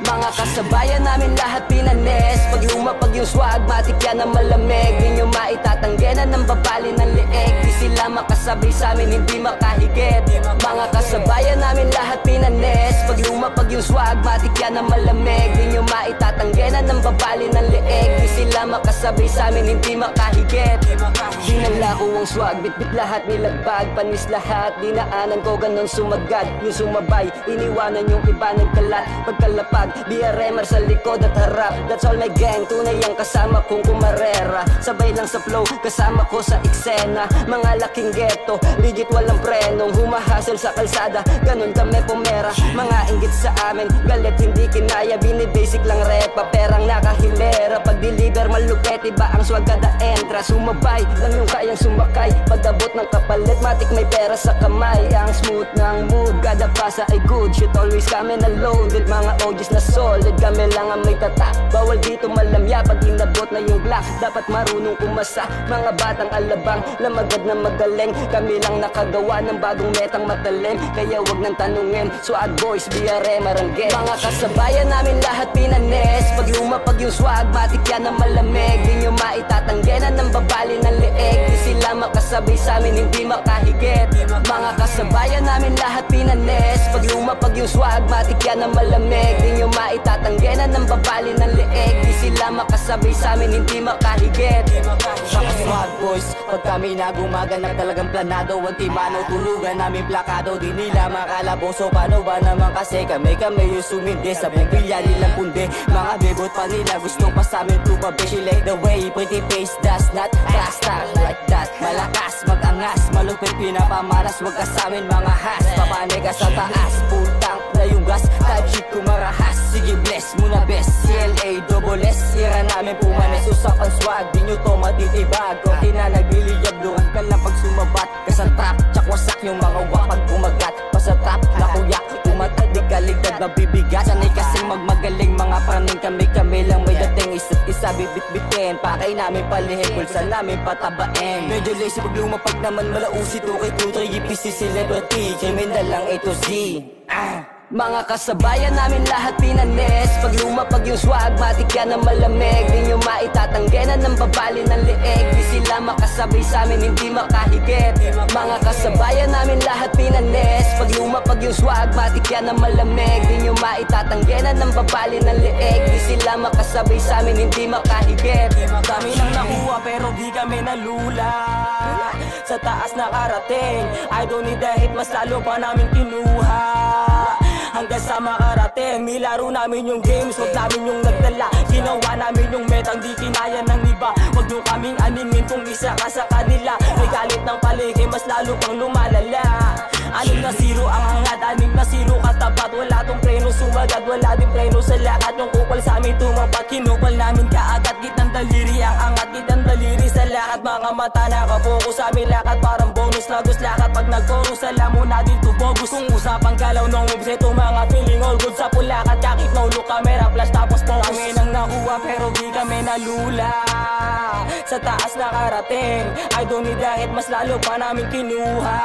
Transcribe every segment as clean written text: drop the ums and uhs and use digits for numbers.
Mga kasabayan namin lahat pinanes. Pag lumapag yung swag, matik yan ang malamig. Di nyo maitatanggenan ng babali ng leeg. Di sila makasabay sa amin, hindi makahigit. Mga kasabayan namin lahat pinanes. Pag lumapag yung swag, matik yan ang malamig. Di nyo maitatanggenan ng babali ng leeg. Di sila makasabay sa amin, hindi makahigit. Dinala ko ang swag, bitbit lahat nilagbag. Panis lahat, dinaanan ko ganon sumagad. Yung sumabay, iniwanan yung iba ng kalat. Pagkalapag, BRMR sa likod at harap. That's all my gang, tunay ang kasama kong kumarera. Sabay lang sa flow, kasama ko sa eksena. Mga laking ghetto, legit walang prenong. Humahasel sa kalsada, ganon kami pumera. Mga inggit sa amin, galit hindi kinaya. Binibasic lang repa, perang nakahilera. Pag-deliver malupet, iba ang swag kada entra. Sumabay, lang yung kayang sumakay. Pag-abot ng kapalit, matik may pera sa kamay. Ang smooth ng mood, kada pasa ay good shit. Always kami na loaded, mga OGs na solid. Kami lang ang may tatak, bawal dito malamya. Pag inabot na yung black, dapat marunong umasa. Mga batang alabang, lamagad na magaling. Kami lang nakagawa ng bagong metang matalim. Kaya wag nang tanungin, swag boys, BRM Marangge. Mga kasabayan namin lahat pinanes. Pag lumapag yung swag, matik yan ang malamig. Di nyo maitatanggenan ng babali ng leeg. Di sila makasabay sa amin, hindi makahigit. Mga kasabayan namin lahat pinanes. Pag lumapag yung swag, matik yan ang malamig. Di nyo maitatanggenan ng babali ng leeg. Di sila makasabay sa amin, hindi makahigit. Mga swag boys, pag kami na gumaganap talagang planado. Antimano, tulugan namin plakado. Di nila makalaboso, paano ba naman kasi kami yung sumindi sa bumbilya nilang pundi. Mga bebot pa nila, gustong pa sa amin tumabi. She like the way, pretty face does not rasta like that. Malakas, magangas, malupit pinapamaras. Wag ka sa amin mga has, papanay ka sa taas. Full tank na yung gas, type shit kumarahas. Sige bless muna best, CLA double S. Sira namin pumanis, usapan swag, di nyo to matitibag. Kunti na nagliliyab, luhan ka lang pag sumabat. Kasang trap, tsak wasak yung mga wapag kumagat. Pasa trap, nakuyak, umatad, di kaligtad mabibigat. Sanay kasing magmagaling mga praning. Kami lang may dating, isa't isa bibit-bitin. Pakay namin palihim, pulsa namin patabain. Medyo lazy pag lumapag naman malausi. 2K23, EPC celebrity, kriminal lang A to Z. Mga kasabayan namin lahat pinanes. Pag lumapag yung swag, matik yan ang malamig. Di nyo maitatanggenan ng babali ng leeg. Di sila makasabay sa amin, hindi makahigit. Mga kasabayan namin lahat pinanes. Pag lumapag yung swag, matik yan ang malamig. Di nyo maitatanggenan ng babali ng leeg. Di sila makasabay sa amin, hindi makahigit. Kami lang nakuha pero di kami nalula. Sa taas nakarating, I don't need the hit, mas lalo pa namin kinuha. Hanggang sa makarating, nilaro namin yung games, wag namin yung nagdala. Ginawa namin yung metang di kinaya ng iba. Wag nyo kaming animin kung isa ka sa kanila. May galit ng paligid, mas lalo pang lumalala. Anim na zero ang hangad, anim na zero katapat. Wala tong preno sumagad, wala din preno sa lakat. Yung kupal sa amin tumapat, kinupal namin kaagad. Gitang daliri ang angat, gitang daliri sa lakat. Mga mata nakapokus sa amin lakat, parang bonus lagos lakat. Pag nag-chorus, alam mo na dito bogus. Kung usapang galaw ng moves, ito mga feeling all good sa pulakat. Kakit no look, camera flash tapos focus. Kami nang nakuha pero di kami nalula. Sa taas nakarating, I don't need the hit, mas lalo pa namin kinuha.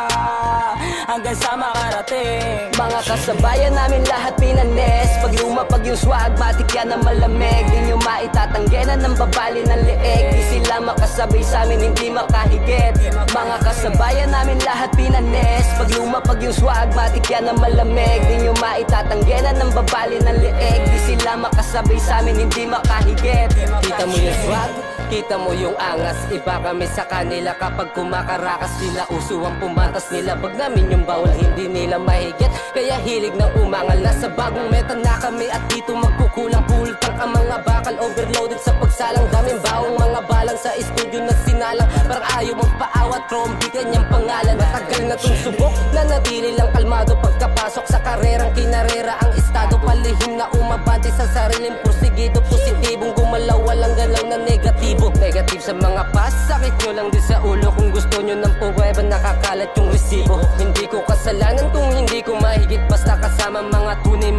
Hanggang sa makarating. Mga kasabayan namin lahat pinanes. Pag lumapag yung swag, matik yan ang malamig. Di nyo maitatanggenan ng babali ng leeg. Di sila makasabay sa amin, hindi makahigit. Mga kasabayan namin lahat pinanes. Pag lumapag yung swag, matik yan ang malamig. Di nyo maitatanggenan ng babali ng leeg. Di sila makasabay sa amin, hindi makahigit. Kita mo yung swag, kita mo yung angas. Iba kami sa kanila kapag kumakarakas sila. Uso ang pumatas nila, pag namin yung bawal hindi nila mahigit. Kaya hilig ng umangal, nasa bagong meta na kami. At dito magkukulang pultang ang mga bakal. Overloaded sa pagsalang, daming baong mga balang sa studio na sinalang. Parang ayaw magpaawat, chrome di kanyang pangalan. Matagal na tong subok, nanatili lang kalmado. Pagkapasok sa karerang kinarera ang estado. Palihim na umabante sa sariling porsigido. Positibong gumalaw, walang galaw na negatibo. Negative sa mga pas, sakit nyo lang din sa ulo. Kung gusto nyo ng puweba, nakakalat yung resibo. Hindi ko kasalanan kung hindi ko mahigit. Basta kasama mga tunay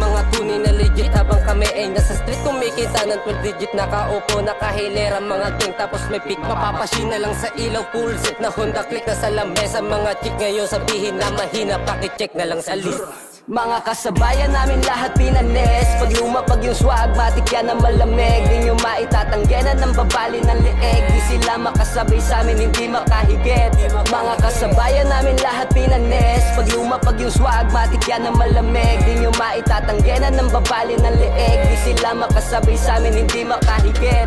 na legit. Habang kami ay nasa street, kumikita ng 12 digit. Nakaupo, nakahilera mga gang, tapos may pick. Mapapasin na lang sa ilaw, full set na Honda Click. Na sa lamesa mga chick, ngayon sabihin na mahina. Pakicheck na lang sa list. Mga kasabayan namin lahat pinanes. Pag lumapag yung swag, matik yan ang malamig. Di nyo maitatanggenan ng babali ng leeg. Di sila makasabay sa amin, hindi makahigit. Mga kasabayan namin lahat pinanes. Pag lumapag yung swag, matik yan ang malamig. Di nyo maitatanggenan ng babali ng leeg. Di sila makasabay sa amin, hindi makahigit.